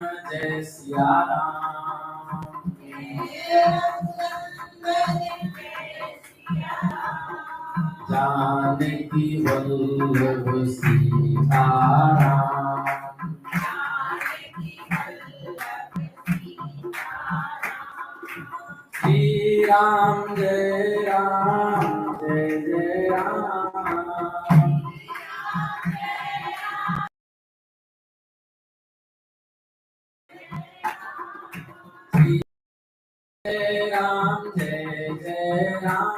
जय सिया राम। जानकी वल्लभ सीताराम। श्री राम जय जय राम। जय राम जय राम।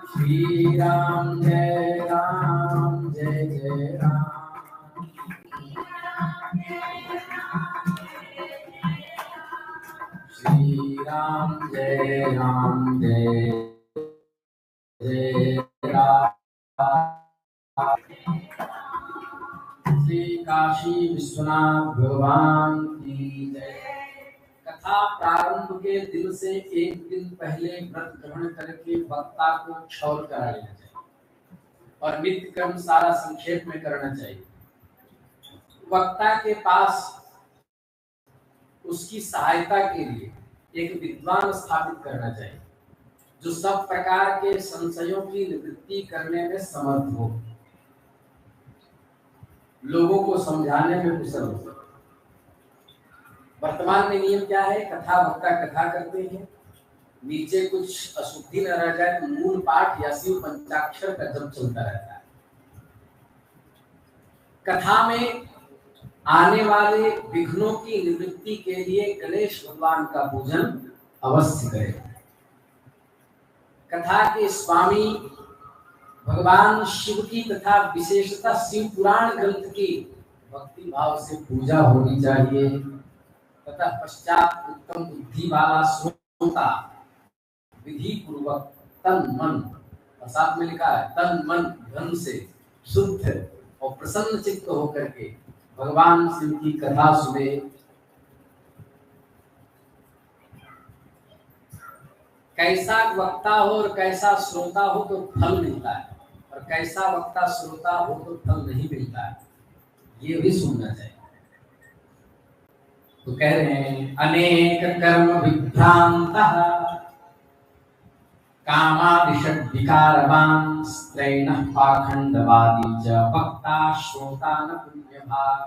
श्री राम जय राम। श्री राम जय जय राम। श्री काशी विश्वनाथ भगवान की जय। कथा प्रारंभ के दिन से एक दिन पहले व्रत ग्रहण करके वक्ता को क्षौर करा लेना चाहिए और नित्य कर्म सारा संक्षेप में करना चाहिए। वक्ता के पास उसकी सहायता के लिए एक विद्वान स्थापित करना चाहिए जो सब प्रकार के संशयों की निवृत्ति करने में समर्थ हो, लोगों को समझाने में कुशल हो। वर्तमान में नियम क्या है? कथा वक्ता कथा करते हैं, नीचे कुछ अशुद्धि न रह जाए तो मूल पाठ या शिव पंचाक्षर का जप चलता रहता है। कथा में आने वाले विघ्नों की निवृत्ति के लिए गणेश भगवान का पूजन अवश्य करें। कथा के स्वामी भगवान शिव की तथा विशेषतः शिव पुराण ग्रंथ की भक्ति भाव से पूजा होनी चाहिए तथा पश्चात उत्तम बुद्धि वाला श्रोता विधि पूर्वक तन मन, और साथ में लिखा है तन मन धन से शुद्ध और प्रसन्न चित्त होकर के भगवान शिव की कथा सुने। कैसा वक्ता हो और कैसा श्रोता हो तो फल मिलता है, और कैसा वक्ता श्रोता हो तो फल नहीं मिलता है, ये भी सुनना चाहिए। तो कह रहे हैं अनेक कर्म विभ्रांतः कामादिषड् विकारवान् स्त्रैणः पाखंडवादी च वक्ता श्रोता न पुण्यभाग।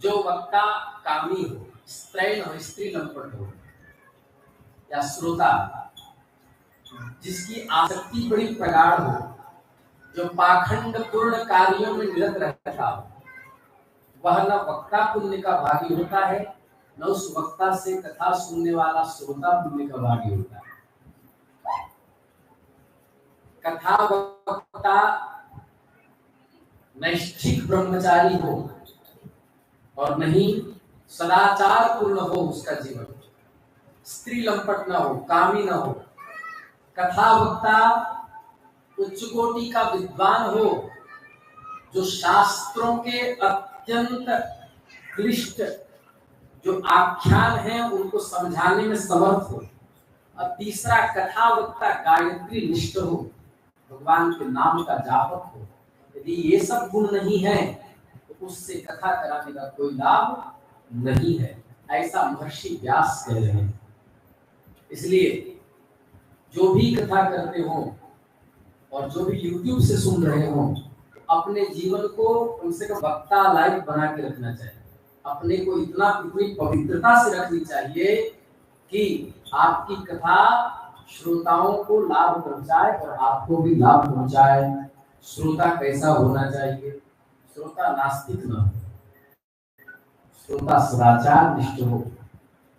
जो वक्ता कामी हो, स्त्रैण हो, स्त्री लंपट हो, या श्रोता जिसकी आसक्ति बड़ी प्रगाढ़ हो, जो पाखंड पूर्ण कार्यों में निरत रहता हो, वह न वक्ता पुण्य का भागी होता है, न उस वक्ता से कथा सुनने वाला श्रोता पुण्य का भागी होता है। कथा वक्ता नैष्ठिक ब्रह्मचारी हो और नहीं सदाचार पूर्ण हो उसका जीवन, स्त्री लंपट न हो, कामी न हो। कथा वक्ता उच्च कोटि का विद्वान हो जो शास्त्रों के अत्यंत क्लिष्ट जो आख्यान हैं उनको समझाने में समर्थ हो। और तीसरा कथा वक्ता गायत्री निष्ठ हो, भगवान के नाम का जापक हो। यदि ये सब गुण नहीं है तो उससे कथा कराने का कोई लाभ नहीं है, ऐसा महर्षि व्यास कह रहे हैं। इसलिए जो भी कथा करते हो और जो भी YouTube से सुन रहे हो, अपने जीवन को उनसे वक्ता लायक बना के रखना चाहिए। अपने को इतनी पवित्रता से रखनी चाहिए कि आपकी कथा श्रोताओं को लाभ पहुंचाए और आपको भी लाभ पहुंचाए। श्रोता कैसा होना चाहिए? श्रोता नास्तिक न हो, श्रोता सदाचार निष्ठ हो,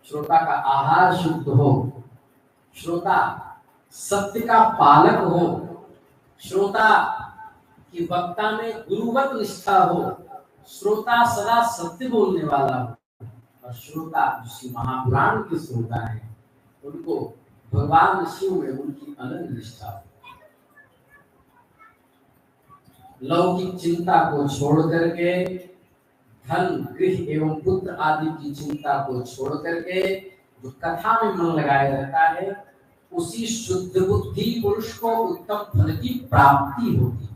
श्रोता का आहार शुद्ध हो, श्रोता सत्य का पालक हो, श्रोता की वक्ता में गुरुवत निष्ठा हो, श्रोता सदा सत्य बोलने वाला हो, और श्रोता जो महापुराण के श्रोता है उनको भगवान शिव में उनकी अनन्य निष्ठा हो। लौकिक चिंता को छोड़ करके, धन गृह एवं पुत्र आदि की चिंता को छोड़ करके जो कथा में मन लगाए रहता है, उसी शुद्ध बुद्धि पुरुष को उत्तम फल की प्राप्ति होती है।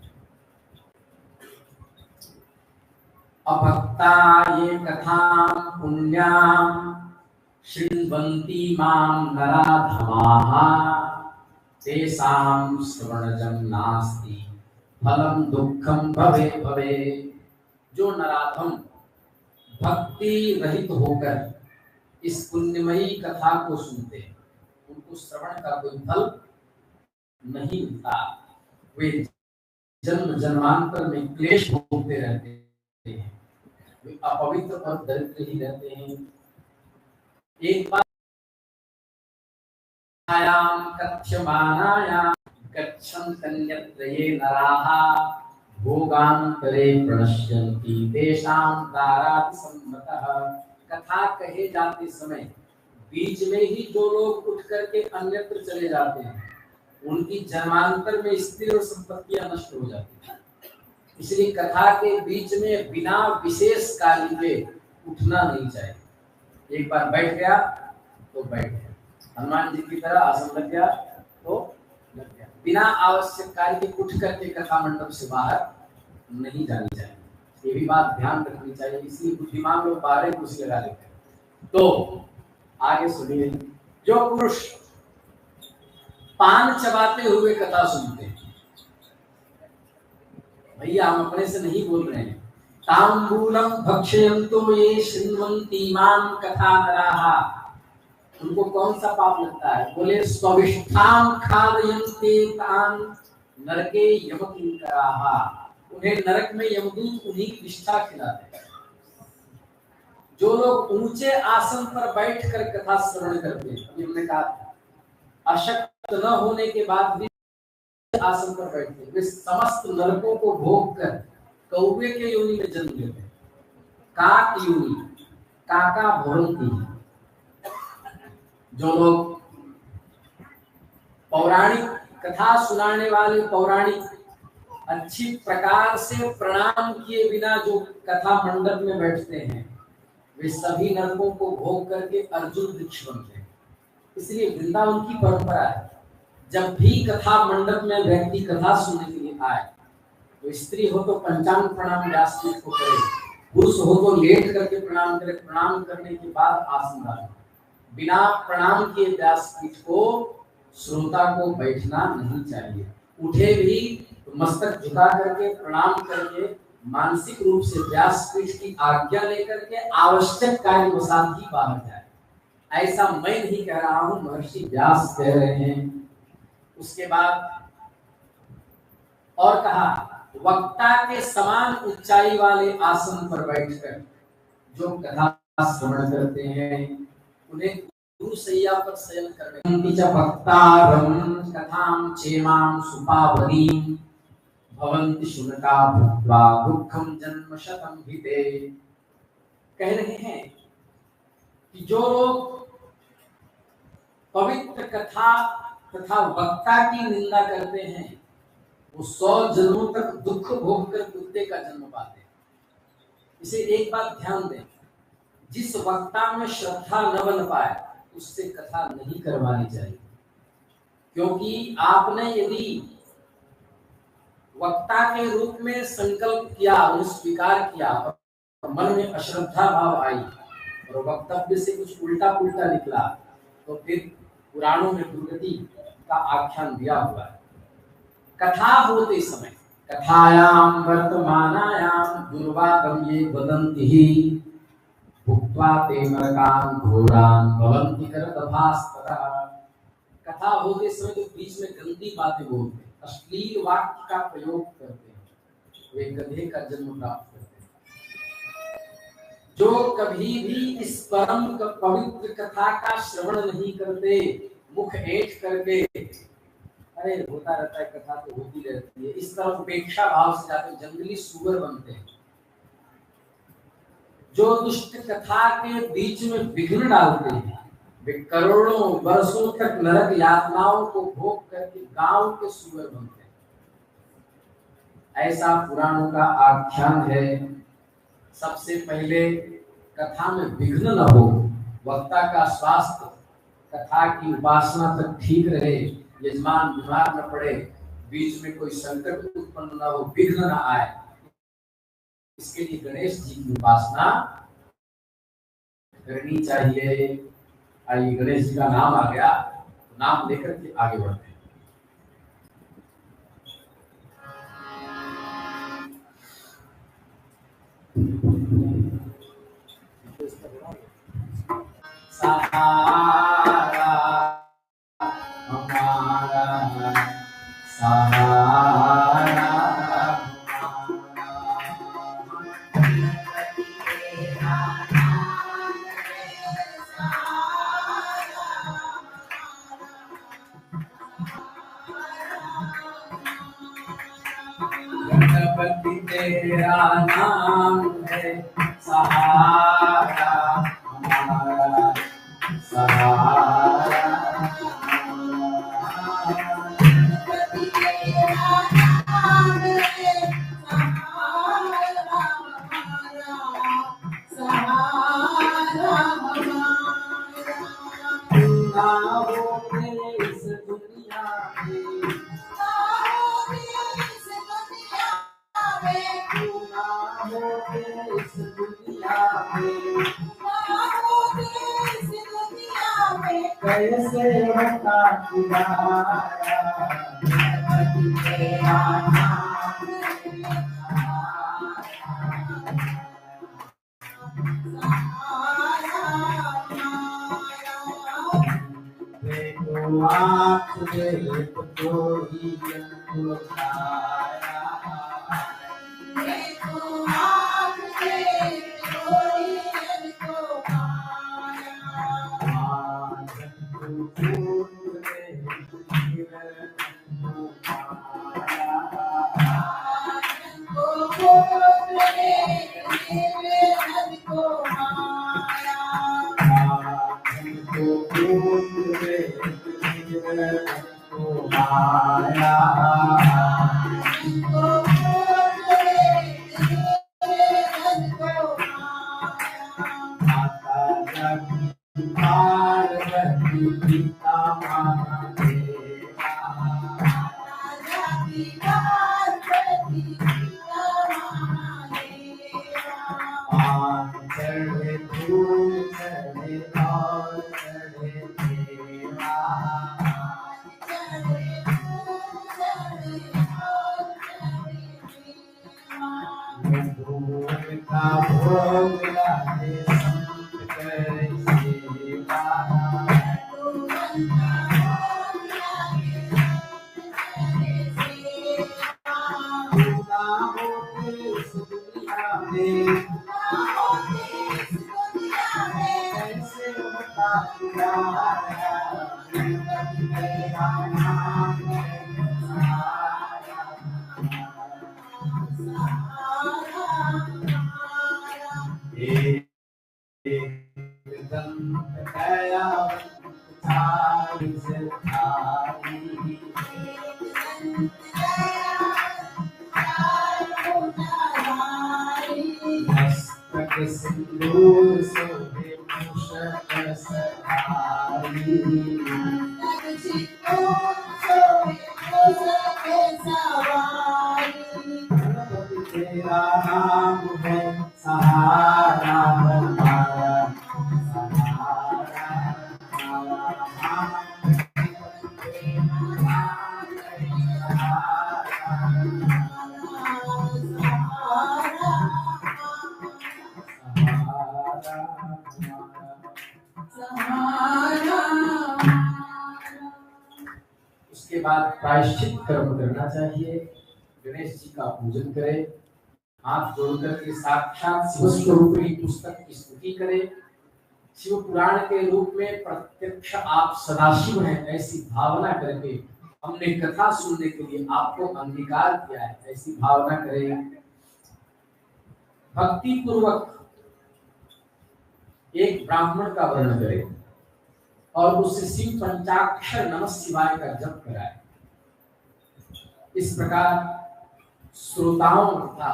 अभक्ता ये कथां पुण्यां शृण्वन्ति मां नराधमाः तेषां श्रवणजं नास्ति फलं दुःखं भवे भवे। जो नराधम भक्ति रहित होकर इस पुण्यमयी कथा को सुनते हैं उनको श्रवण का कोई फल नहीं मिलता। वे जन्म जन्मांतर में क्लेश भोगते रहते हैं, वे अपवित्र और दरिद्र ही रहते हैं। एक बार कथ्यमानायां गच्छन्तन्यत्र ये नराः भोगान्तरे प्रणश्यन्ति तेषां दारातिसम्मतः। कथा कहे जाते समय बीच में ही जो लोग उठ करके अन्यत्र चले जाते हैं उनकी जन्मांतर में स्त्री और संपत्तियां नष्ट हो जाती हैं। इसलिए कथा के बीच में बिना विशेष कार्य के उठना नहीं चाहिए। एक बार बैठ गया तो बैठ गया, हनुमान जी की तरह आसन लग गया तो लग गया। बिना आवश्यक कार्य के उठ करके कथा मंडप से बाहर नहीं जानी चाहिए, ये भी बात ध्यान रखनी चाहिए। इसलिए बुद्धिमान लोग बाहर कुर्सी लगा लेते हैं। तो आगे सुनिए, जो पुरुष पान चबाते हुए कथा सुनते हैं, भैया हम अपने से नहीं बोल रहे हैं, तांबूलम भक्षयन्तो ये शृण्वन्ति मां कथा नराः, उनको कौन सा पाप लगता है? बोले स्वविष्ठां खादयन्ते तान् नरके यमकिंकराः, उन्हें नरक में यमदूत उन्हीं की विष्ठा खिलाते हैं। जो लोग ऊंचे आसन पर बैठकर कथा श्रवण करते हैं, अभी हमने कहा अशक्त न होने के बाद भी आसन पर बैठते हैं, वे समस्त नरकों को भोग कर कौवे के योनि में जन्म लेते हैं। काक योनि, काका भोरंती। जो लोग पौराणिक कथा सुनाने वाले पौराणिक अच्छी प्रकार से प्रणाम किए बिना जो कथा मंडप में बैठते हैं वे सभी नरकों को भोग करके अर्जुन वृक्ष बनते हैं। इसलिए वृंदावन की परंपरा है, जब भी कथा मंडप में व्यक्ति कथा सुनने के लिए आए तो स्त्री हो तो पंचांग प्रणाम व्यासपीठ को करे, पुरुष हो तो लेट करके प्रणाम करे, प्रणाम करने के बाद आसन डाले। बिना प्रणाम किए व्यासपीठ को श्रोता को बैठना नहीं चाहिए। उठे भी तो मस्तक झुका करके प्रणाम करके मानसिक रूप से व्यासपीठ की आज्ञा लेकर के आवश्यक कार्य वसात ही बाहर जाए। ऐसा मैं नहीं कह रहा हूं, महर्षि व्यास कह रहे हैं। उसके बाद और कहा, वक्ता के समान ऊंचाई वाले आसन पर बैठकर जो कथा श्रवण करते हैं उन्हें गुरुशैया पर शयन करने वक्तारं कथां चेमां सुपावनीं भवन्ति शुनका भूत्वा दुःखं जन्म शतं हिते। कह रहे हैं कि जो लोग पवित्र कथा तथा वक्ता की निंदा करते हैं वो 100 जन्मों तक दुख भोग कर कुत्ते का जन्म पाते हैं। इसे एक बात ध्यान दें, जिस वक्ता में श्रद्धा न बन पाए उससे कथा नहीं करवानी चाहिए, क्योंकि आपने यदि वक्ता के रूप में संकल्प किया और स्वीकार किया और मन में अश्रद्धा भाव आई और वक्तव्य से कुछ उल्टा पुल्टा निकला तो फिर पुराणों में दुर्गति का आख्यान दिया हुआ है। कथा होते समय कथायाम वर्तमानायाम दुर्वादम ये वदन्ति ही भुक्त्वा ते नरकान् घोरान् भवन्ति करतभास्ततः। कथा होते समय तो बीच में गंदी बातें बोलते हैं, अश्लील वाक्य का प्रयोग करते हैं, वे गधे का जन्म प्राप्त करते हैं। जो कभी भी इस परम पवित्र कथा का श्रवण नहीं करते, मुख ऐंठ करके अरे होता रहता है कथा तो होती रहती है, इस तरफ उपेक्षा भाव से जाते जंगली सुअर बनते हैं। जो दुष्ट कथा के बीच में विघ्न डालते हैं वे करोड़ों वर्षों तक नरक यातनाओं को भोग करके गांव के सुअर बनते हैं। ऐसा पुराणों का आख्यान है। सबसे पहले कथा में विघ्न न हो, वक्ता का स्वास्थ्य, कथा की उपासना तक ठीक रहे, यजमान बीमार न पड़े, बीच में कोई संकट उत्पन्न न हो, विघ्न न आए, इसके लिए गणेश जी की उपासना करनी चाहिए। आइए, गणेश जी का नाम आ गया तो नाम लेकर के आगे बढ़ते हैं। सहारा हमारा, सहारा गणपति तेरा नाम है, सहारा हमारा, सहारा गणपति तेरा नाम है, सहारा हमारा, सहारा हमारा। ना हो इस दुनिया में, इस दुनिया में कैसे होता तुम्हारा, गणपति तेरा नाम देखो आँख देखो तो ही जन्म छाया, तेरा नाम है, सहारा हमारा, सहारा उसके बाद प्रायश्चित कर्म करना चाहिए। गणेश जी का पूजन करें, हाथ जोड़कर के साक्षात शिव स्वरूपी पुस्तक की स्तुति करें, शिव पुराण के रूप में प्रत्यक्ष आप सदाशिव हैं ऐसी भावना करके हमने कथा सुनने के लिए आपको अंगीकार किया है, ऐसी भावना करें। भक्ति पूर्वक एक ब्राह्मण का वर्णन करें और उससे शिव पंचाक्षर नमः शिवाय का जप कराए। इस प्रकार श्रोताओं तथा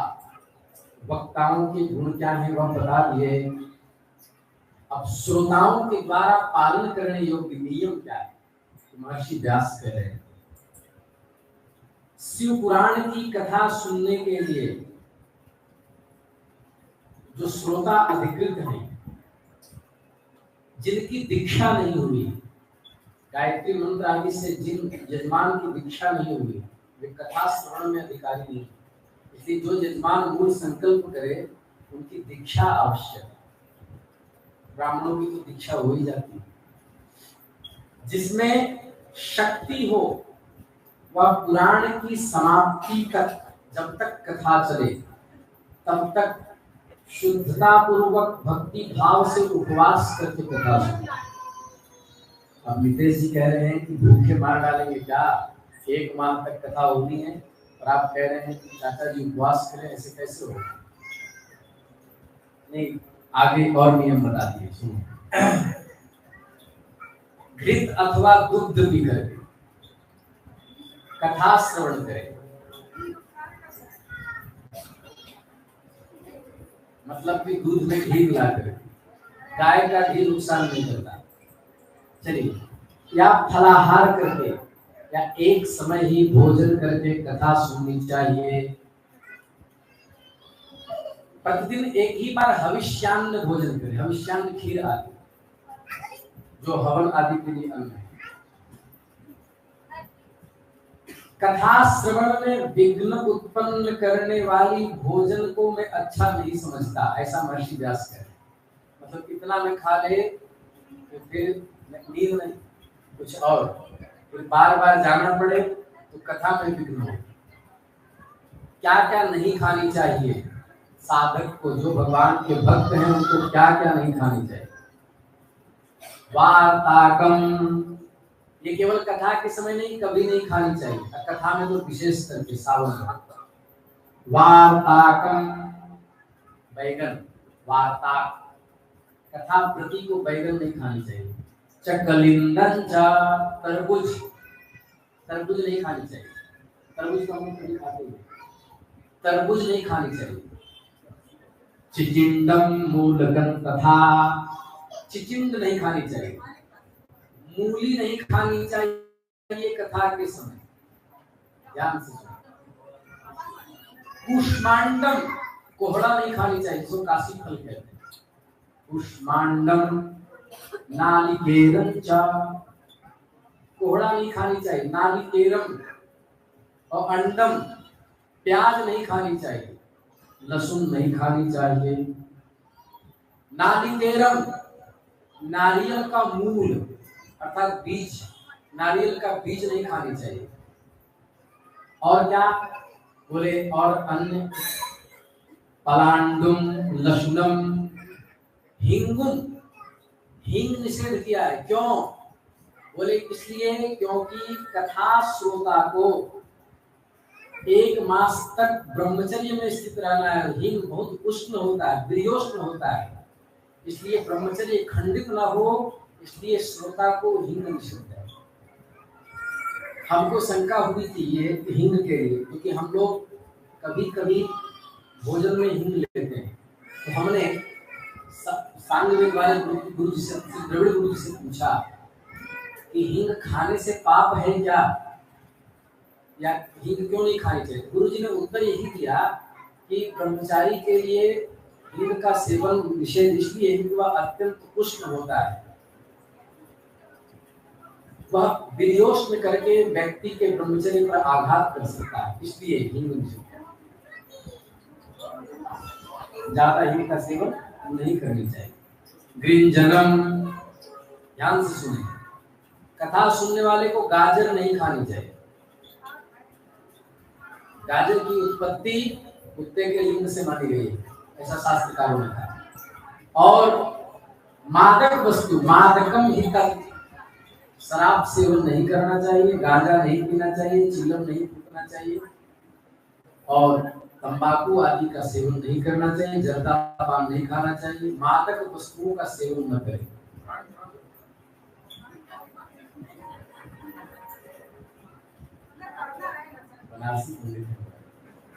वक्ताओं के गुण क्या है वह बता दिए। अब श्रोताओं के द्वारा पालन करने योग्य नियम क्या है, महर्षि व्यास कह रहे हैं। शिव पुराण की कथा सुनने के लिए जो श्रोता अधिकृत हैं, जिनकी दीक्षा नहीं हुई, गायत्री मंत्र आदि से जिन यजमान की दीक्षा नहीं हुई, वे कथा श्रवण में अधिकारी नहीं। इसलिए जो यजमान मूल संकल्प करे उनकी दीक्षा आवश्यक है। ब्राह्मणों की तो दीक्षा हो ही जाती है। जिसमें शक्ति हो वह पुराण की समाप्ति तक, जब तक कथा चले तब तक शुद्धता पूर्वक भक्ति भाव से उपवास करके कथा सुने। अब नितेश जी कह रहे हैं कि भूखे मार डालेंगे क्या, 1 माह तक कथा होनी है और आप कह रहे हैं कि चाचा जी उपवास करें, ऐसे कैसे होगा? नहीं, आगे और नियम बता दिए, सुनिए। घृत अथवा दुग्ध पीकर कथा श्रवण करें, मतलब कि दूध में घी मिलाकर। गाय का घी नुकसान नहीं करता। चलिए, या फलाहार करके या एक समय ही भोजन करके कथा सुननी चाहिए। प्रतिदिन एक ही बार हविष्यान्न भोजन करें। हविष्यान्न खीर आदि जो हवन आदि के लिए अन्न है। कथा श्रवण में विघ्न उत्पन्न करने वाली भोजन को मैं अच्छा नहीं समझता, ऐसा महर्षि व्यास कह रहे हैं। मतलब इतना मैं खा ले तो फिर नींद नहीं, कुछ और, फिर बार बार जाना पड़े तो कथा में विघ्न हो। क्या क्या नहीं खानी चाहिए साधक को, जो भगवान के भक्त हैं उनको क्या क्या नहीं खानी चाहिए? वार्ताकम, ये केवल कथा के समय नहीं, कभी नहीं खानी चाहिए। कथा में तो विशेष करके सावन में। वार्ताकम, बैगन, वार्ताक, कथा प्रति को बैगन नहीं खानी चाहिए। चकलिंदन च, तरबूज, तरबूज नहीं खानी चाहिए। तरबूज को हम कभी खाते हैं, तरबूज नहीं खानी चाहिए। चिचिंडम मूलकं तथा, चिचिंड नहीं खानी चाहिए। मूली नहीं खानी चाहिए कथा के समय, ध्यान से सुनो। कुष्मांडम, कोहड़ा नहीं खानी चाहिए, जिसको काशी फल कहते हैं। कुष्मांडम, नालिकेरम च, कोहड़ा नहीं खानी चाहिए। नालिकेरम और अंडम, प्याज नहीं खानी चाहिए। लहसुन नहीं खानी चाहिए। नालिकेरम, नारियल का मूल अर्थात बीज, नारियल का बीज नहीं खानी चाहिए। और क्या बोले? और अन्य पलांडुम, लशुनम, हिंगुम, हिंग निषेध किया है। क्यों बोले? इसलिए क्योंकि कथा श्रोता को 1 मास तक ब्रह्मचर्य में स्थित रहना है। हिंग बहुत उष्ण होता है, प्रियोष्ण होता है, इसलिए ब्रह्मचर्य खंडित ना हो, इसलिए श्रोता को हिंग निषिद्ध है। हमको शंका हुई थी ये हिंग के लिए, क्योंकि हम लोग कभी कभी भोजन में हिंग लेते हैं। तो हमने सांग वाले गुरु जी से, द्रविड़ गुरु जी से पूछा कि हिंग खाने से पाप है क्या, या हिंग क्यों नहीं खानी चाहिए? गुरु जी ने उत्तर यही दिया कि ब्रह्मचारी के लिए हिंग का सेवन निषेध इसलिए है कि वह अत्यंत उष्ण होता है। वह वियोष्ण करके व्यक्ति के ब्रह्मचर्य पर आघात कर सकता है, इसलिए हिंग निषेध है। ज्यादा हिंग का सेवन नहीं करनी चाहिए। गृंजनम, ध्यान से सुने, कथा सुनने वाले को गाजर नहीं खानी चाहिए। गाजर की उत्पत्ति कुत्ते के लिंग से मानी गई है, ऐसा शास्त्रकारों ने कहा। और मादक वस्तु, मादकम हितम, शराब सेवन नहीं करना चाहिए, गांजा नहीं पीना चाहिए, चिलम नहीं फूकना चाहिए, और तंबाकू आदि का सेवन नहीं करना चाहिए, जर्दा पान नहीं खाना चाहिए। मादक वस्तुओं का सेवन न करें।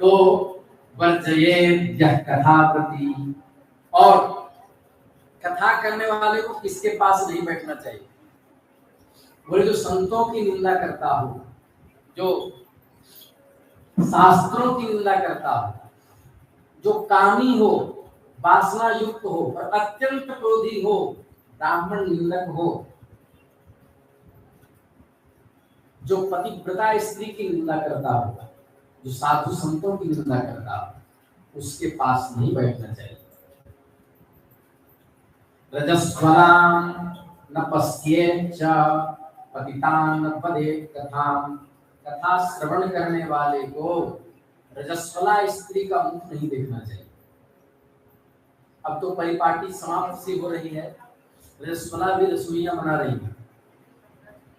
तो वर्जयेद्यः कथा प्रति, और कथा करने वाले को किसके पास नहीं बैठना चाहिए? बोले जो संतों की निंदा करता हो, जो शास्त्रों की निंदा करता हो, जो कामी हो, वासना युक्त हो और अत्यंत क्रोधी हो, ब्राह्मण निंदक हो, जो पतिव्रता स्त्री की निंदा करता हो, जो साधु संतों की निंदा करता हो, उसके पास नहीं बैठना चाहिए। रजस्वलाम न पश्येत च पतितान न पदेत कथाम। कथा श्रवण करने वाले को रजस्वला स्त्री का मुख नहीं देखना चाहिए। अब तो परिपाटी समाप्त सी हो रही है, रजस्वला भी रसोइयां बना रही है।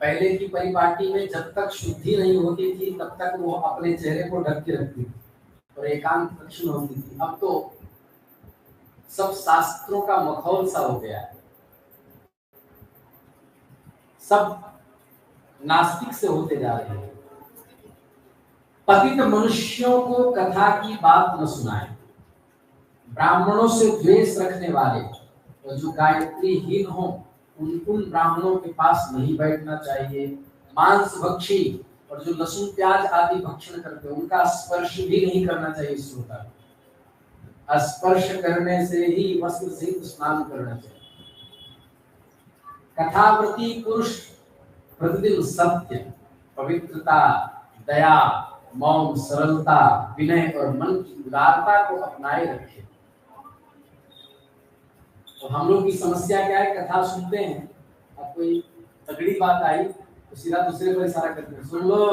पहले की परिपाटी में जब तक शुद्धि नहीं होती थी तब तक वो अपने चेहरे को ढक के रखती थी और एकांत दक्षिण होती थी। अब तो सब शास्त्रों का मखौल सा हो गया है, सब नास्तिक से होते जा रहे हैं। पतित मनुष्यों को कथा की बात न सुनाए, ब्राह्मणों से द्वेष रखने वाले और जो गायत्री हीन हो उन ब्राह्मणों के पास नहीं बैठना चाहिए। मांस भक्षी और जो लहसुन प्याज आदि भक्षण करते हैं उनका स्पर्श भी नहीं करना चाहिए। श्रोता, स्पर्श करने से ही वस्त्र से स्नान करना चाहिए। कथाव्रती पुरुष प्रतिदिन सत्य, पवित्रता, दया, मौन, सरलता, विनय और मन की उदारता को अपनाए रखे। तो हम लोग की समस्या क्या है, कथा सुनते हैं, अब कोई तगड़ी बात आई तो सीधा दूसरे पर इशारा करते हैं, सुन लो,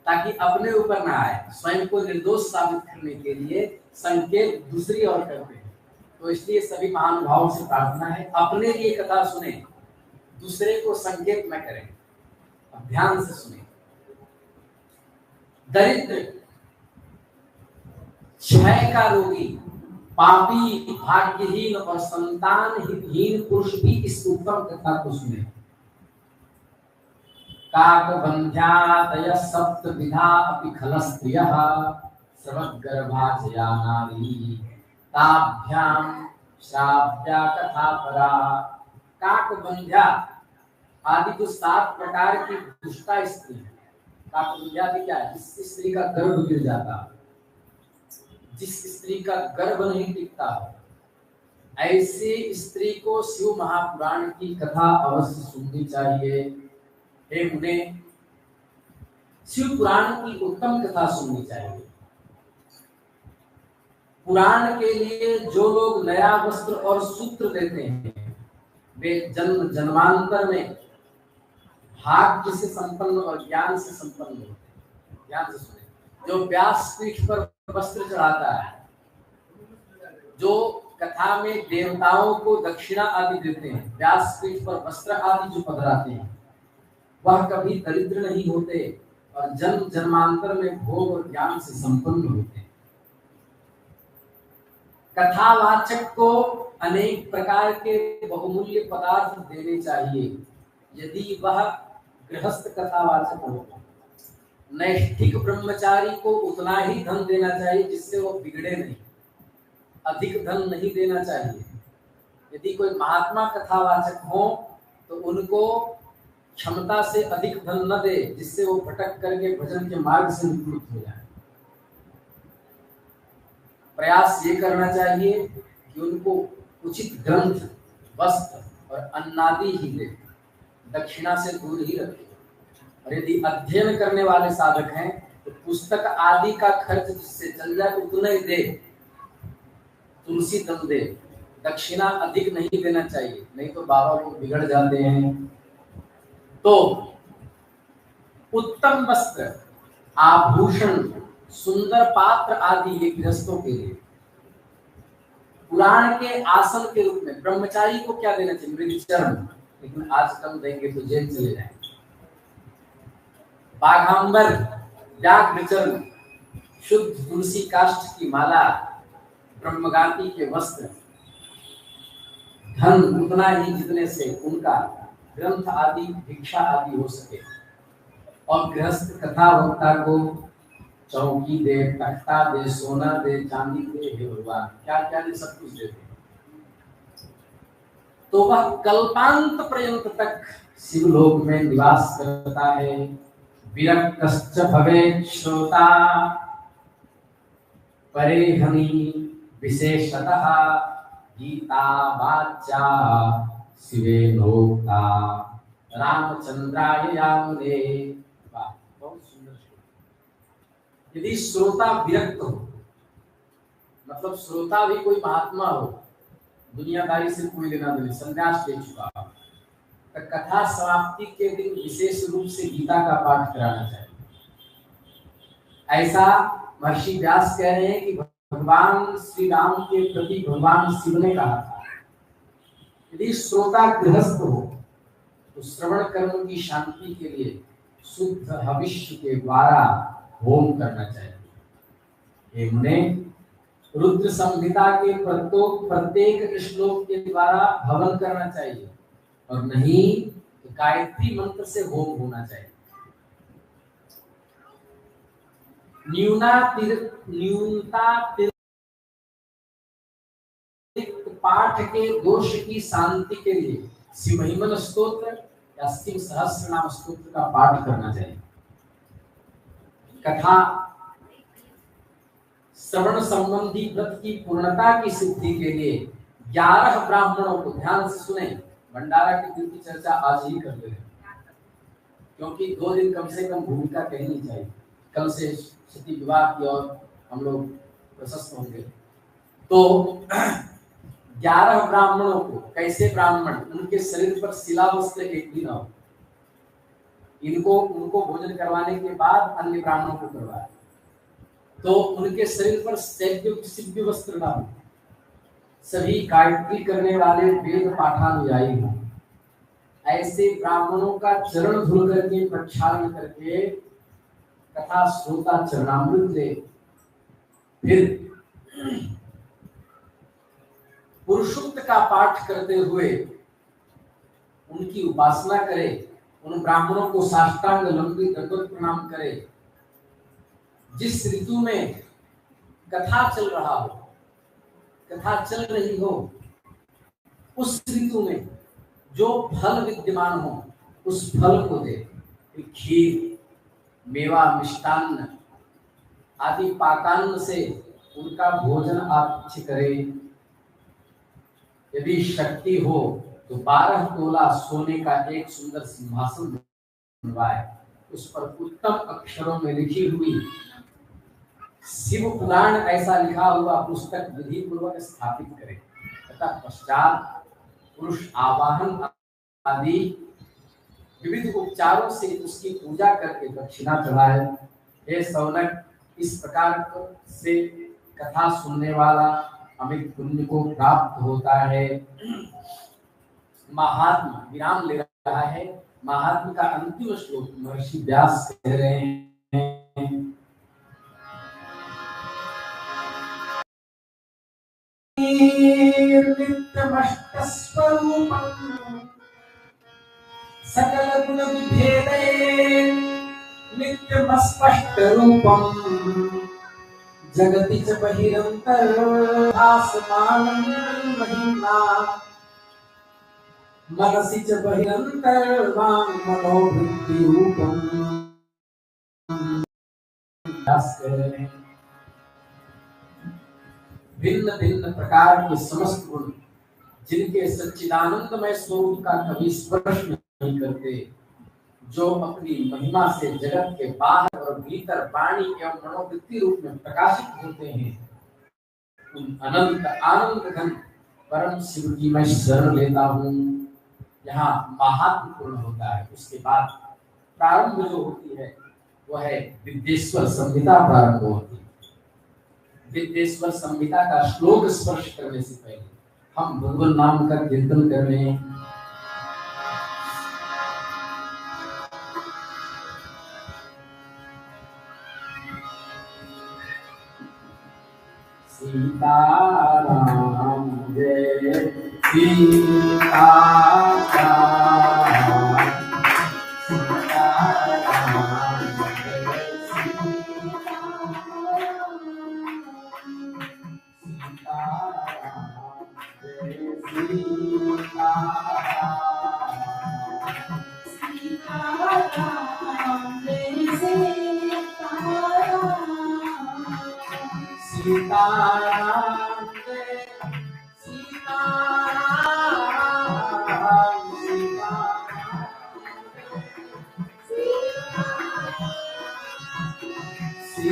ताकि अपने ऊपर ना आए। स्वयं को निर्दोष साबित करने के लिए संकेत दूसरी ओर करते हैं। तो इसलिए सभी महानुभावों से प्रार्थना है, अपने लिए कथा सुने, दूसरे को संकेत न करें, ध्यान से सुने। दरिद्र, क्षय का रोगी, पापी, भाग्यहीन और संतानहीन पुरुष भी इस उत्तम कथा को सुने। काकबंध्यादय सप्तविधा अपि खलस्त्रियः सर्वगर्भाजया नारी ताभ्याम श्राव्या कथा परा। काकबंध्या आदि जो 7 प्रकार की दुष्टा स्त्री है। काकबंध्या क्या है? जिस स्त्री का गर्भ गिर जाता, जिस स्त्री का गर्भ नहीं टिकता, ऐसी स्त्री को शिव महापुराण की कथा अवश्य सुननी चाहिए। उन्हें शिव पुराण की उत्तम कथा सुननी चाहिए। पुराण के लिए जो लोग नया वस्त्र और सूत्र देते हैं वे जन्म जन्मांतर में भाग्य से संपन्न और ज्ञान से संपन्न होते हैं। ध्यान से सुने। जो व्यास पीठ पर वस्त्र चढ़ाता है, जो कथा में देवताओं को दक्षिणा आदि देते हैं, व्यास पीठ पर वस्त्र आदि जो पधराते हैं, वह कभी दरिद्र नहीं होते और जन्म जन्मांतर में भोग और ज्ञान से संपन्न होते हैं। कथावाचक को अनेक प्रकार के बहुमूल्य पदार्थ देने चाहिए यदि वह गृहस्थ कथावाचक हो। नैष्ठिक ब्रह्मचारी को उतना ही धन देना चाहिए जिससे वो बिगड़े नहीं, अधिक धन नहीं देना चाहिए। यदि कोई महात्मा कथावाचक हो तो उनको क्षमता से अधिक धन न दे जिससे वो भटक करके भजन के मार्ग से निवृत्त हो जाए। प्रयास ये करना चाहिए कि उनको उचित ग्रंथ, वस्त्र और अन्नादि ही दे, दक्षिणा से दूर ही रखे। और यदि अध्ययन करने वाले साधक हैं तो पुस्तक आदि का खर्च जिससे चल जाए उतना ही दे, तुलसी दल दे, दक्षिणा अधिक नहीं देना चाहिए, नहीं तो बाबा लोग बिगड़ जाते हैं। तो उत्तम वस्त्र, आभूषण, सुंदर पात्र आदि ये गृहस्थों के लिए। पुराण के आसन के रूप में ब्रह्मचारी को क्या देना चाहिए? मृगचरण, लेकिन आज कम देंगे तो जेल चले जाएंगे। बाघांबर, व्याघ्रचरण, शुद्ध तुलसी काष्ठ की माला, ब्रह्मगाती के वस्त्र, धन उतना ही जितने से उनका ग्रंथ आदि भिक्षा आदि हो सके। और गृहस्थ कथा वक्ता को चौकी दे, तख्ता दे, सोना दे, चांदी दे, हे भगवान क्या क्या दे, सब कुछ देते। तो वह कल्पांत पर्यंत तक शिवलोक में निवास करता है। विरक्तश्च भवेत् श्रोता परे हनि विशेषतः गीता वाच्या शिवेनोक्ता रामचंद्राय यामुने। वाह, बहुत सुंदर श्लोक। यदि श्रोता विरक्त हो, मतलब श्रोता भी कोई महात्मा हो, दुनियादारी से कोई लेना देना, संन्यास ले चुका हो, तो कथा समाप्ति के दिन विशेष रूप से गीता का पाठ कराना चाहिए। ऐसा महर्षि व्यास कह रहे हैं कि भगवान श्री राम के प्रति भगवान शिव ने कहा था, यदि श्रोता गृहस्थ हो तो श्रवण कर्म की शांति के लिए शुद्ध हविष्य के द्वारा होम करना चाहिए। हे मुने, रुद्र संहिता के प्रत्येक श्लोक के द्वारा हवन करना चाहिए और नहीं तो गायत्री मंत्र से होम होना चाहिए। पाठ के दोष की शांति के लिए शिव महिमन स्तोत्र या शिव सहस्त्र नाम स्तोत्र का पाठ करना चाहिए। कथा श्रवण संबंधी व्रत की पूर्णता की सिद्धि के लिए 11 ब्राह्मणों को, ध्यान से सुने, भंडारा के दिन की चर्चा आज ही कर ले, क्योंकि 2 दिन कम से कम भूमिका कहनी चाहिए। कल से सती विवाह की और हम लोग प्रशस्त होंगे। तो 11 ब्राह्मणों को, कैसे ब्राह्मण, उनके शरीर पर शिलावस्त्र एक भी ना हो, उनको भोजन करवाने के बाद अन्य ब्राह्मणों को करवाया, तो उनके शरीर पर सिव्य वस्त्र ना हो, सभी गायत्री करने वाले वेद पाठानुयायी हो, ऐसे ब्राह्मणों का चरण धुल करके प्रक्षालन करके कथा श्रोता चरणामृत ले, फिर पुरुषोक्त का पाठ करते हुए उनकी उपासना करे, उन ब्राह्मणों को साष्टांग लंबी दंडवत प्रणाम करे। जिस ऋतु में कथा चल रहा हो, कथा चल रही हो, उस ऋतु में जो फल विद्यमान हो उस फल को दे, खीर, मेवा, मिष्टान्न आदि पाकान्न से उनका भोजन आतिथ्य करें। यदि शक्ति हो तो 12 तोला सोने का एक सुंदर सिंहासन बनवाए, उस पर उत्तम अक्षरों में लिखी हुई शिव पुराण ऐसा लिखा हुआ पुस्तक विधि पूर्वक स्थापित करें तथा पश्चात पुरुष आवाहन आदि विविध उपचारों से उसकी पूजा करके दक्षिणा चढ़ाए। हे सौनक, इस प्रकार से कथा सुनने वाला अमित पुण्य को प्राप्त होता है। महात्मा विराम ले रहा है। महात्मा का अंतिम श्लोक महर्षि व्यास कह रहे हैं, सकल गुण विभेदे नित्यमस्पष्ट रूपम जगति च बहिरंतर आसमानं महिमा मनसि च बहिरंतर वांग मनोवृत्ति रूपम। भिन्न भिन्न प्रकार के समस्त गुण जिनके सच्चिदानंदमय स्वरूप का कभी स्पर्श नहीं करते, जो अपनी महिमा से जगत के बाहर और भीतर वाणी एवं मनोवृत्ति रूप में प्रकाशित होते हैं, उन अनंत आनंद घन परम शिव की मैं शरण लेता हूँ। यहाँ महात्म पूर्ण होता है। उसके बाद प्रारंभ जो होती है वह है विद्येश्वर संहिता प्रारंभ होती है। विद्येश्वर संहिता का श्लोक स्पर्श करने से पहले हम भगवान नाम का कीर्तन कर रहे हैं। सीताराम जय सीताराम, सीताराम जय सीताराम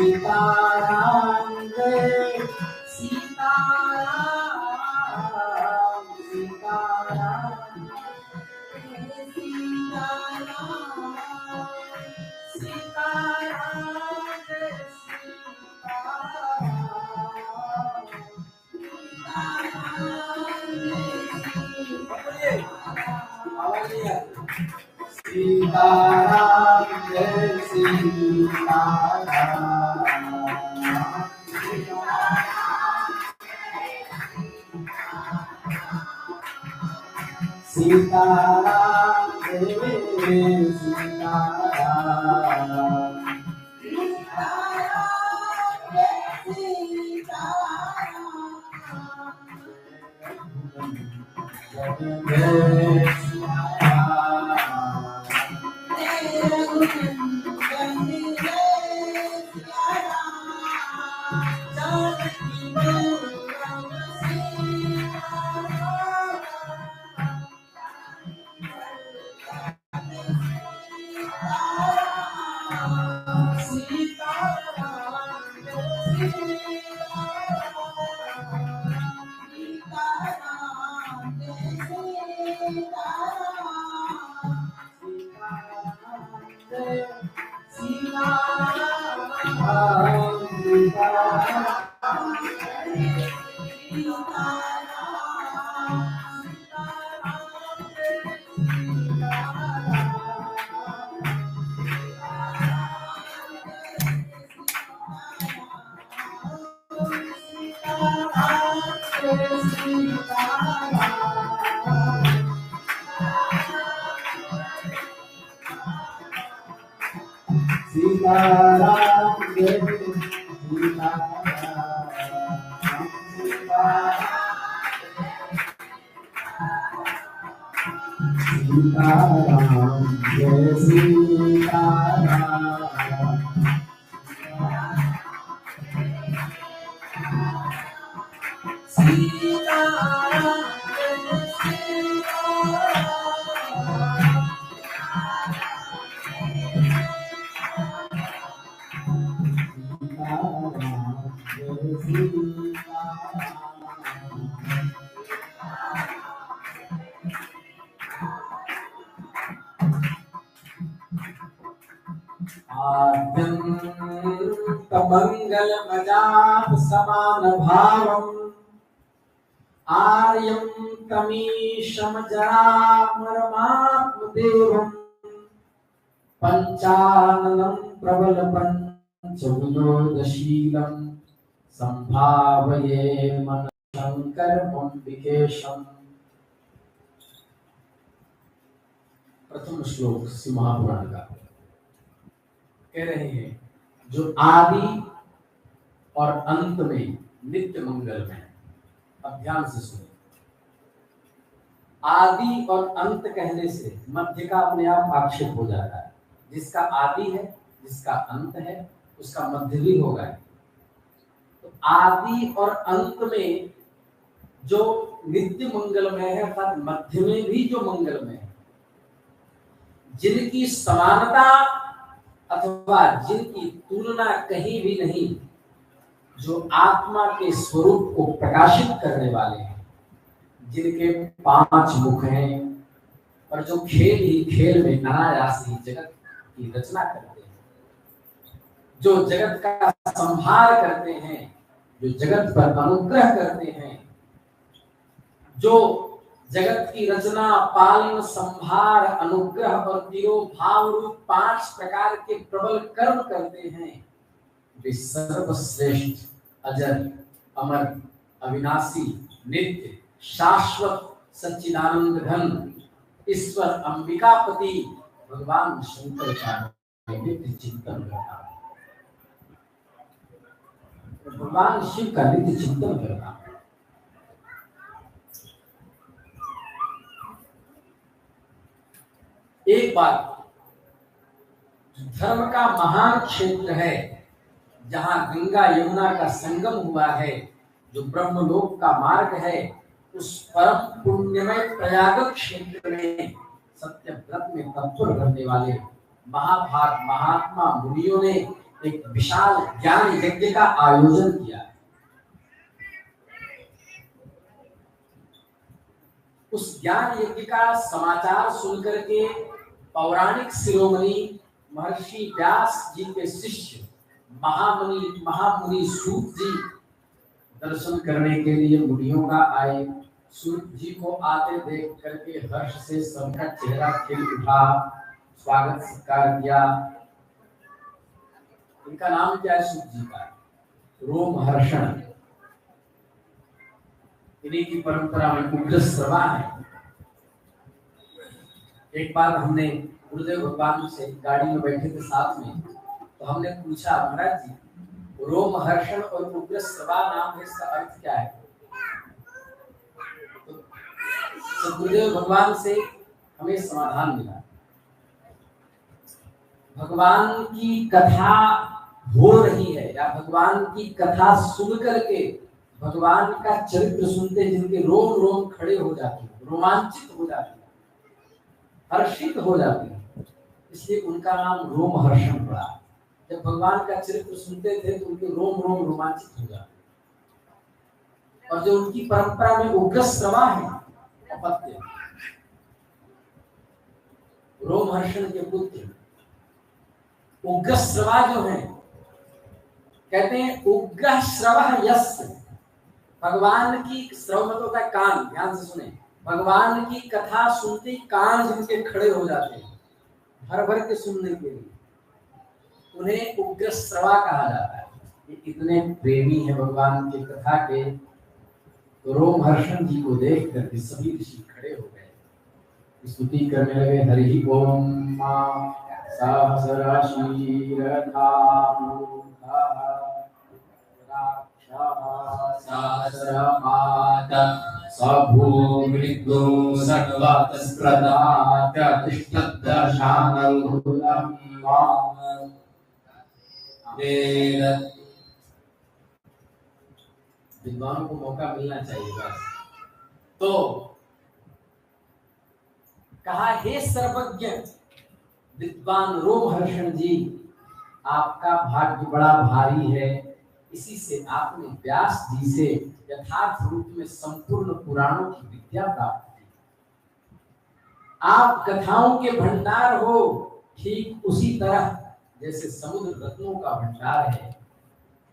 सीताराम जय सीताराम सीताराम सीताराम जय सीताराम जय सीताराम सीताराम जय सीताराम सीताराम जय सीताराम जय सीताराम मंगल मजाप समान भावम आर्यम तमीशम जरामरमात्म देवम पंचाननम प्रबल पंचविनोदशीलम संभावये मन शंकर मुंडिकेशम। प्रथम श्लोक श्री महापुराण का कह रहे हैं जो आदि और अंत में नित्य मंगल में। अब ध्यान से सुनिए, आदि और अंत कहने से मध्य का अपने आप आक्षेप हो जाता है। जिसका आदि है, जिसका अंत है, उसका मध्य भी होगा। तो आदि और अंत में जो नित्य मंगलमय है अर्थात मध्य में भी जो मंगलमय है, जिनकी समानता अथवा जिनकी तुलना कहीं भी नहीं, जो आत्मा के स्वरूप को प्रकाशित करने वाले हैं, जिनके 5 मुख हैं और जो खेल ही खेल में अनायास ही जगत की रचना करते हैं, जो जगत का संहार करते हैं, जो जगत पर अनुग्रह करते हैं, जो जगत की रचना पालन संभार अनुग्रह और तिरोभाव रूप 5 प्रकार के प्रबल कर्म करते हैं, वे सर्वश्रेष्ठ अजर अमर अविनाशी नित्य शाश्वत सच्चिदानंद घन ईश्वर अंबिकापति भगवान शंकर का नित्य चिंतन करना, भगवान शिव का नित्य चिंतन करना। एक बात, धर्म का महान क्षेत्र है जहां गंगा यमुना का संगम हुआ है, जो ब्रह्मलोक का मार्ग है, उस परम पुण्यमय प्रयाग क्षेत्र में सत्य व्रत में तत्पर रहने वाले महाभाग महात्मा मुनियों ने एक विशाल ज्ञान यज्ञ का आयोजन किया। उस ज्ञान यज्ञ का समाचार सुनकर के पौराणिक शिरोमणि महर्षि व्यास जी के शिष्य महामुनि सूत जी दर्शन करने के लिए मुनियों का आए। सूत जी को आते देख करके हर्ष से सबका चेहरा खिल उठा, स्वागत सत्कार किया। इनका नाम क्या है सूत जी का? रोमहर्षण। इन्हीं की परंपरा में उग्रश्रवा है। एक बार हमने गुरुदेव भगवान से गाड़ी में बैठे थे साथ में, तो हमने पूछा, महाराज जी रोमहर्षण और उग्रश्रवा नाम है, इसका अर्थ क्या है? तो गुरुदेव भगवान से हमें समाधान मिला। भगवान की कथा हो रही है या भगवान की कथा सुन करके भगवान का चरित्र सुनते जिनके रोम रोम खड़े हो जाते हैं, रोमांचित हो जाते हैं, हर्षित हो जाते हैं, इसलिए उनका नाम रोमहर्षण पड़ा। जब भगवान का चरित्र सुनते थे तो उनके रोम रोम रोमांचित हो जाते। और जो उनकी परंपरा में उग्रश्रवा है अपत्य, रोमहर्षण के पुत्र उग्रश्रवा जो है, कहते हैं उग्र श्रवः यस्य, भगवान की श्रव मतलब होता है कान, ध्यान से सुने, भगवान की कथा सुनते ही कान जिनके खड़े हो जाते हैं भर भर के सुनने के लिए, उन्हें उग्र श्रवा कहा जाता है। ये इतने प्रेमी है भगवान की कथा के। तो रोमहर्षण जी को देख करके सभी ऋषि खड़े हो गए, स्तुति करने लगे। हरि ओम सहस्रमात सभूमिद्यो सर्वतस्प्रदात तिष्ठद्दशानलहुलम् विद्वानों को मौका मिलना चाहिए बस। तो कहा, हे सर्वज्ञ विद्वान रोमहर्षण जी, आपका भाग्य बड़ा भारी है। इसी से आपने व्यास जी से यथार्थ रूप में संपूर्ण पुराणों की विद्या प्राप्त की। आप कथाओं के भंडार हो, ठीक उसी तरह जैसे समुद्र रत्नों का भंडार है।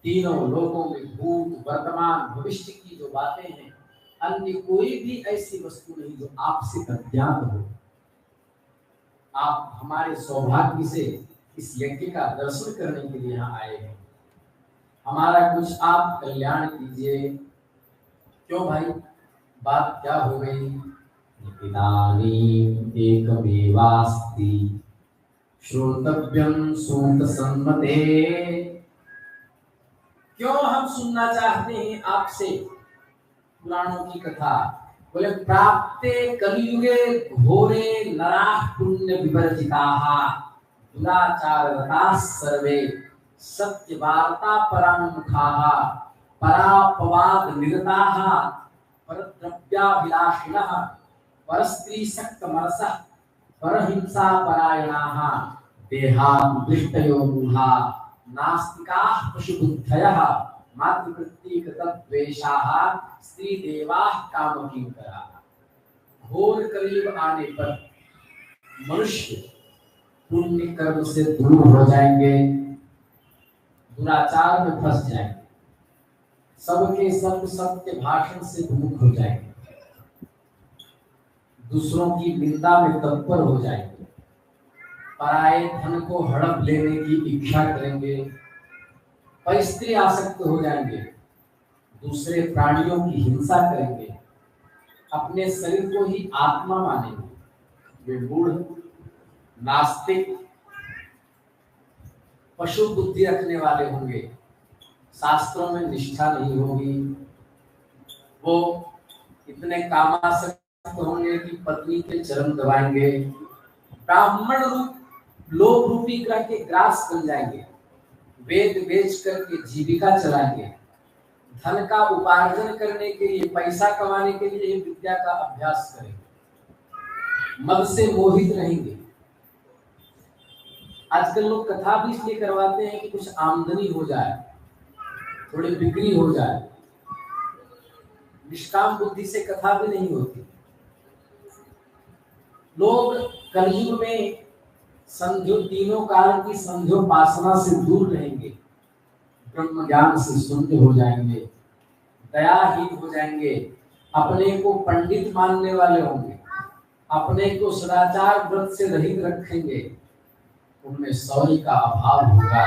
तीनों लोकों में भूत वर्तमान भविष्य की जो बातें हैं, अन्य कोई भी ऐसी वस्तु नहीं जो आपसे अज्ञात हो। आप हमारे सौभाग्य से इस यज्ञ का दर्शन करने के लिए यहाँ आए हैं। हमारा कुछ आप कल्याण कीजिए। क्यों भाई, बात क्या हो गई? इदानीम् एकमेवास्ति श्रोतव्यं सूत सम्मते। क्यों हम सुनना चाहते हैं आपसे पुराणों की कथा? बोले, प्राप्ते कलियुगे घोरे नराः पुण्य विवर्जिताः दुराचाररताः सर्वे सत्यवार्ता परामुखाः परापवाद निरताः परद्रव्याभिलाषिणः परस्त्रीशक्तमनसः परहिंसा परायणाः देहाद्विष्टयो मूढाः नास्तिकाः पशुबुद्धयः मातृवृत्तिकृतद्वेषाः स्त्रीदेवाः कामकिंकराः। घोर कलयुग आने पर मनुष्य पुण्य कर्म से दूर हो जाएंगे, दुराचार में फंस जाएंगे, सबके सब सत्य भाषण से विमुख हो जाएंगे, दूसरों की निंदा में तत्पर हो जाएंगे, पराये धन को हड़प लेने की इच्छा करेंगे, परिस्त्री आसक्त हो जाएंगे, दूसरे प्राणियों की हिंसा करेंगे, अपने शरीर को ही आत्मा मानेंगे। वे मूढ़, नास्तिक, पशु बुद्धि रखने वाले होंगे, शास्त्रों में निष्ठा नहीं होगी, वो इतने कामासक्त होंगे कि पत्नी के चरण दबाएंगे, ब्राह्मण रूप लोभ रूपी ग्रह के ग्रास बन जाएंगे, वेद बेच करके जीविका चलाएंगे, धन का उपार्जन करने के लिए, पैसा कमाने के लिए विद्या का अभ्यास करेंगे, मद से मोहित रहेंगे। आजकल लोग कथा भी इसलिए करवाते हैं कि कुछ आमदनी हो जाए, थोड़ी बिक्री हो जाए। निष्काम बुद्धि से कथा भी नहीं होती। लोग कलयुग में संध्यो तीनों काल की संध्योपासना से दूर रहेंगे, ब्रह्म ज्ञान से शून्य हो जाएंगे, दयाहीन हो जाएंगे, अपने को पंडित मानने वाले होंगे, अपने को सदाचार व्रत से रहित रखेंगे, उनमें शौर्य का अभाव होगा।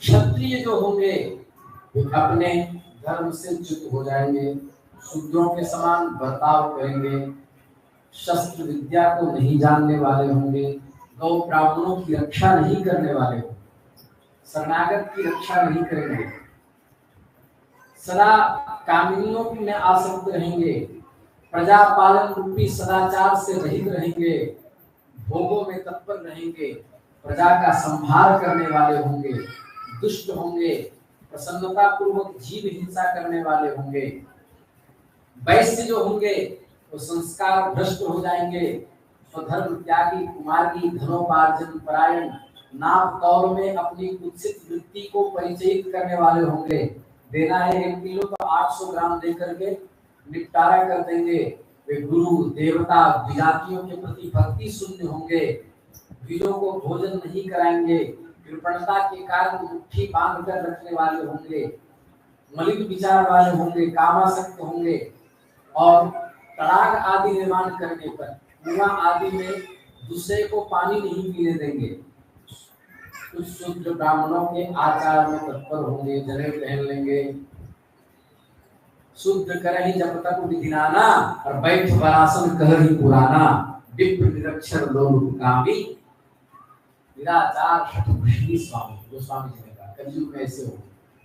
क्षत्रिय जो होंगे वे अपने धर्म से च्युत हो जाएंगे, शूद्रों के समान बर्ताव करेंगे, शस्त्र विद्या को नहीं जानने वाले होंगे, गौ ब्राह्मणों की रक्षा नहीं करने वाले होंगे, शरणागत की रक्षा नहीं करेंगे, सदा कामिनियों में आसक्त रहेंगे, प्रजा पालन रूपी सदाचार से रहित रहेंगे, भोगों में तत्पर रहेंगे, प्रजा का संभाल करने वाले होंगे, दुष्ट होंगे, प्रसन्नता पूर्वक जीव हिंसा करने वाले होंगे। वैश्य जो होंगे वो संस्कार भ्रष्ट हो जाएंगे, स्वधर्म त्यागी, कुमारी, धनोपार्जन परायण, नाप तौल में अपनी कुत्सित वृत्ति को परिचयित करने वाले होंगे। देना है 1 किलो तो 800 ग्राम देकर के निपटारा कर देंगे। वे गुरु देवता विजातियों के प्रति भक्ति शून्य होंगे, वीरों को भोजन नहीं कराएंगे, कृपणता के कारण मुट्ठी बांध कर रखने वाले होंगे, मलिन विचार वाले होंगे, कामासक्त होंगे और तड़ाग आदि निर्माण करने पर कुआं आदि में दूसरे को पानी नहीं पीने देंगे। कुछ शूद्र ब्राह्मणों के आचार में तत्पर होंगे, जनेऊ पहन लेंगे, शुद्ध करहि जब तक विधिनाना और बैठ बरासन कहहि पुराना, विप्र निरक्षर लोलुपगामी, निराचार शठभृष्टि स्वामी। गोस्वामी जी ने कहा कलयुग में ऐसे हो।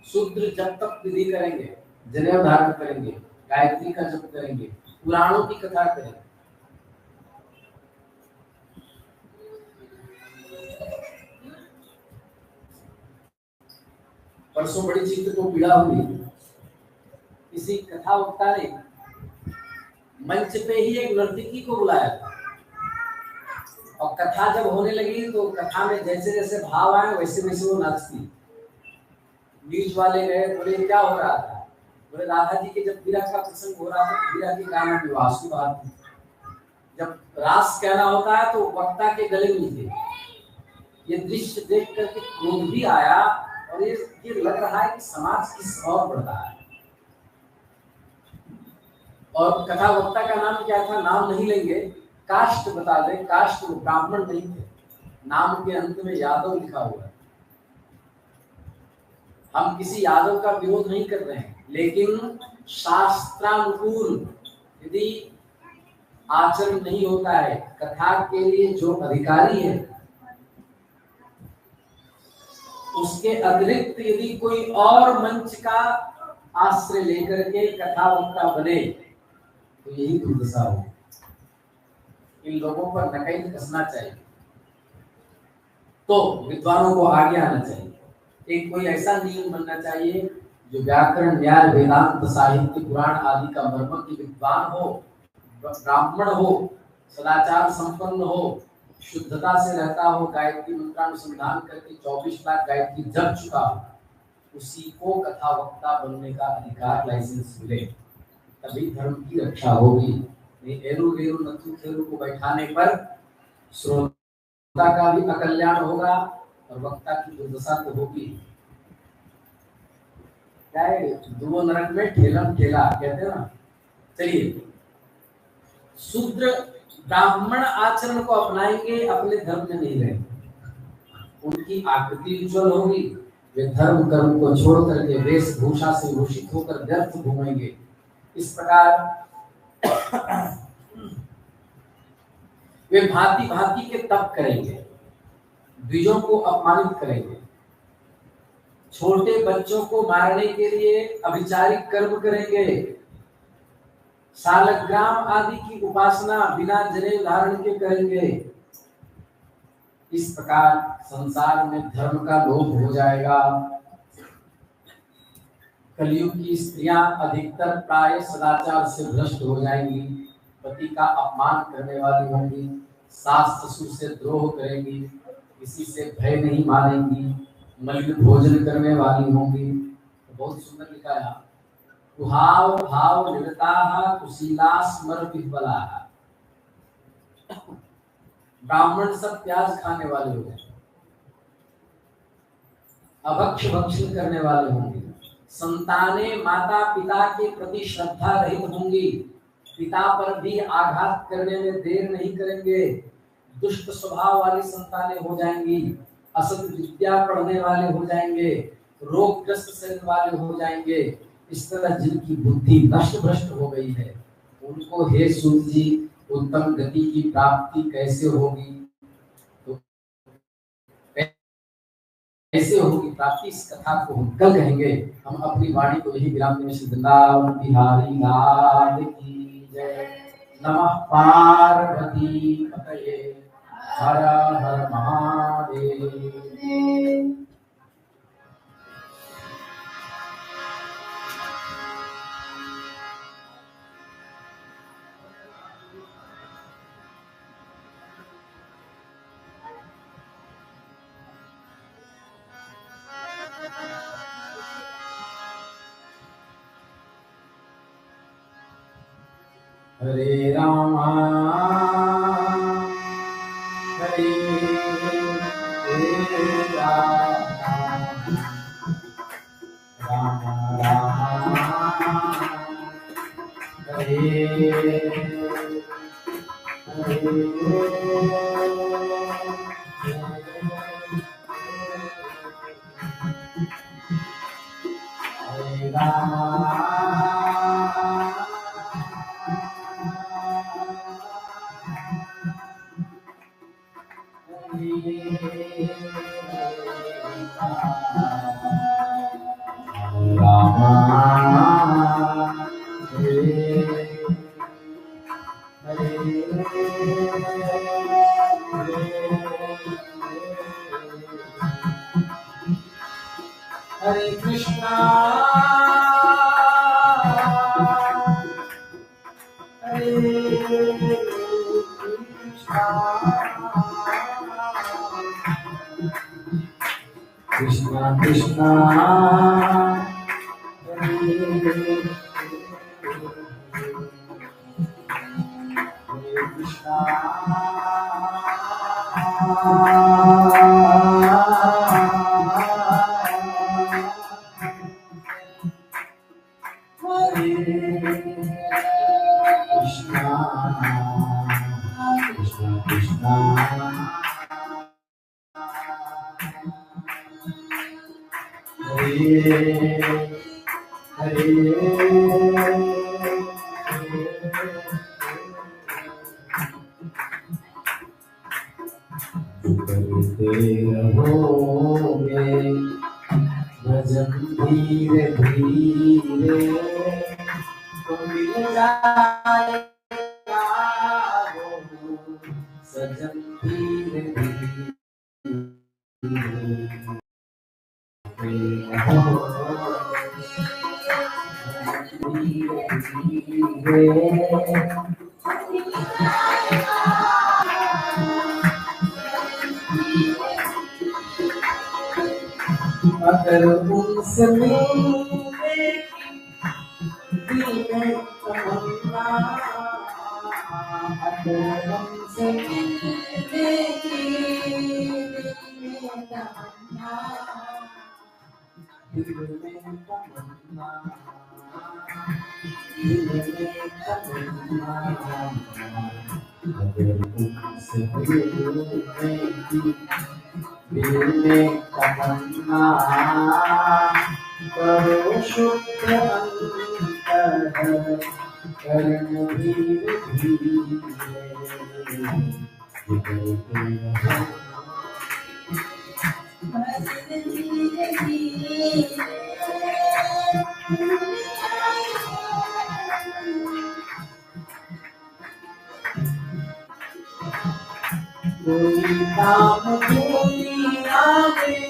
शूद्र जब तक विधि करेंगे, जनेऊ धारण करेंगे, गायत्री का जप करेंगे, पुराणों की कथा करेंगे, परसों बड़ी चित्त को पीड़ा हुई, किसी कथा वक्ता ने मंच पे ही एक नर्तकी को बुलाया था और कथा जब होने लगी तो कथा में जैसे जैसे भाव आए वैसे वैसे वो नाचती। न्यूज वाले गए, बोले क्या हो रहा था? बोले राधा जी के जब वीरा का प्रसंग हो रहा था, वीरा के गाना में वासु बात थी। जब रास कहना होता है तो वक्ता के गले में थे। ये दृश्य देख करके क्रोध भी आया और ये लग रहा है कि समाज किस ओर बढ़ रहा है। और कथा वक्ता का नाम क्या था? नाम नहीं लेंगे, कास्ट बता दे। कास्ट वो ब्राह्मण नहीं थे, नाम के अंत में यादव लिखा हुआ है। हम किसी यादव का विरोध नहीं कर रहे हैं, लेकिन शास्त्रानुकूल यदि आचरण नहीं होता है, कथा के लिए जो अधिकारी है उसके अतिरिक्त यदि कोई और मंच का आश्रय लेकर के कथा वक्ता बने तो यही दुर्दशा हो। इन लोगों पर नकेल कसना चाहिए, तो विद्वानों को आगे आना चाहिए। एक कोई ऐसा नियम बनना चाहिए जो व्याकरण, न्याय, वेदांत, साहित्य, पुराण आदि का मर्मज्ञ विद्वान हो, ब्राह्मण हो, सदाचार संपन्न हो, शुद्धता से रहता हो, गायत्री मंत्रानुसंधान करके 24 लाख गायत्री जप चुका हो, उसी को कथा वक्ता बनने का अधिकार, लाइसेंस मिले, तभी धर्म की रक्षा होगी। नहीं एरू वेरू नथु खेरू को बैठाने पर श्रोता का भी अकल्याण होगा और वक्ता की दुर्दशा तो होगी। क्या है, दुओ नरक में ठेलम ठेला कहते हैं ना। चलिए, शूद्र ब्राह्मण आचरण को अपनाएंगे, अपने धर्म में नहीं रहेंगे। उनकी आकृति उज्ज्वल होगी, वे धर्म कर्म को छोड़ करके वेशभूषा से भूषित होकर व्यर्थ घूमेंगे। इस प्रकार वे भांति भांति के तप करेंगे, द्विजों को अपमानित करेंगे, छोटे बच्चों को मारने के लिए अभिचारिक कर्म करेंगे, सालग्राम आदि की उपासना बिना जनेऊ धारण के करेंगे। इस प्रकार संसार में धर्म का लोप हो जाएगा। कलयुग की स्त्रियां अधिकतर प्राय सदाचार से भ्रष्ट हो जाएंगी, पति का अपमान करने वाली होंगी, सास ससुर से द्रोह करेंगी, किसी से भय नहीं मानेंगी, मलिन भोजन करने वाली होंगी। तो बहुत सुंदर लिखा है, कुहाव भाव निरताः कुशीला स्मर विह्वलाः। ब्राह्मण सब प्याज खाने वाले हो गए, अभक्ष भक्षण करने वाले होंगे, संतानें माता पिता के प्रति श्रद्धा रहित होंगी, पिता पर भी आघात करने में देर नहीं करेंगे, दुष्ट स्वभाव वाली संतानें हो जाएंगी, असत विद्या पढ़ने वाले हो जाएंगे, रोगग्रस्त शरीर वाले हो जाएंगे। इस तरह जिनकी बुद्धि नष्ट भ्रष्ट हो गई है, उनको हे सूत जी उत्तम गति की प्राप्ति कैसे होगी, तो कैसे होगी प्राप्ति, इस कथा को हम कल कहेंगे। हम अपनी वाणी को यही विराम देने से वृंदावन बिहारी लाल की जय। नमः पार्वती पतये, हर हर महादेव। हरे रामा हरे राम राम हरे हरे कृष्णा कृष्णा कृष्णा भजन धीरे धीरे तो मिल जाएगा सजन धीरे धीरे अगर उनसे मिलने दिल में तमन्ना, अगर उनसे मिलने की दिल में तमन्ना, दिल में तमन्ना, दिल में तमन्ना, अगर उनसे मिलने की दिल में तमन्ना, करो शुद्ध अंतः कर्म धीरे कोई काम दुनिया में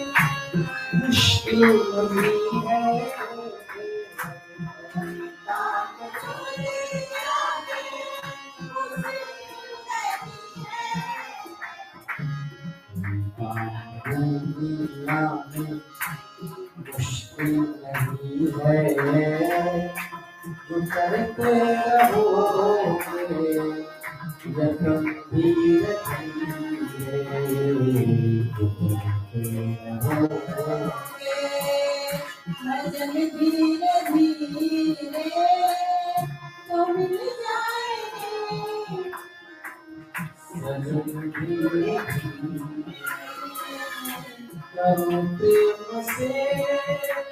मुश्किल नहीं है, दुनिया में मुश्किल नहीं है, जो करते रहोगे जन्म धीरे धीरे, जो करते रहोगे भजन धीरे धीरे तो मिल जाएंगे, भजन धीरे धीरे करो प्रेम से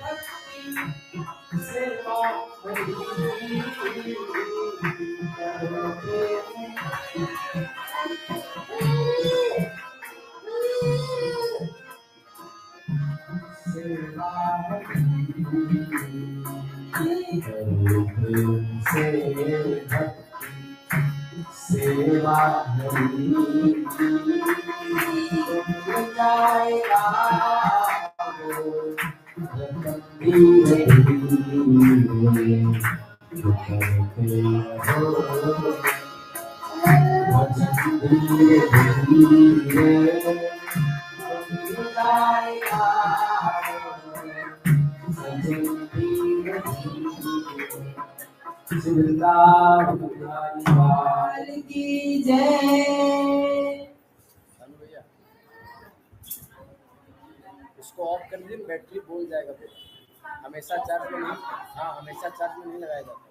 भक्ति सेवा हरि, करो प्रेम सेवा हरि, करो प्रेम से भक्ति सेवा हरि, तुम जाएगा धीरे धीरे, जो करते रहो भजन धीरे धीरे, तुम जाएगा भजन धीरे धीरे। वृंदावन की जय। इसको ऑफ कर दीजिए, बैटरी बोल जाएगा फिर। हमेशा चार्ज में नहीं, हाँ हमेशा चार्ज में नहीं लगाया जाता।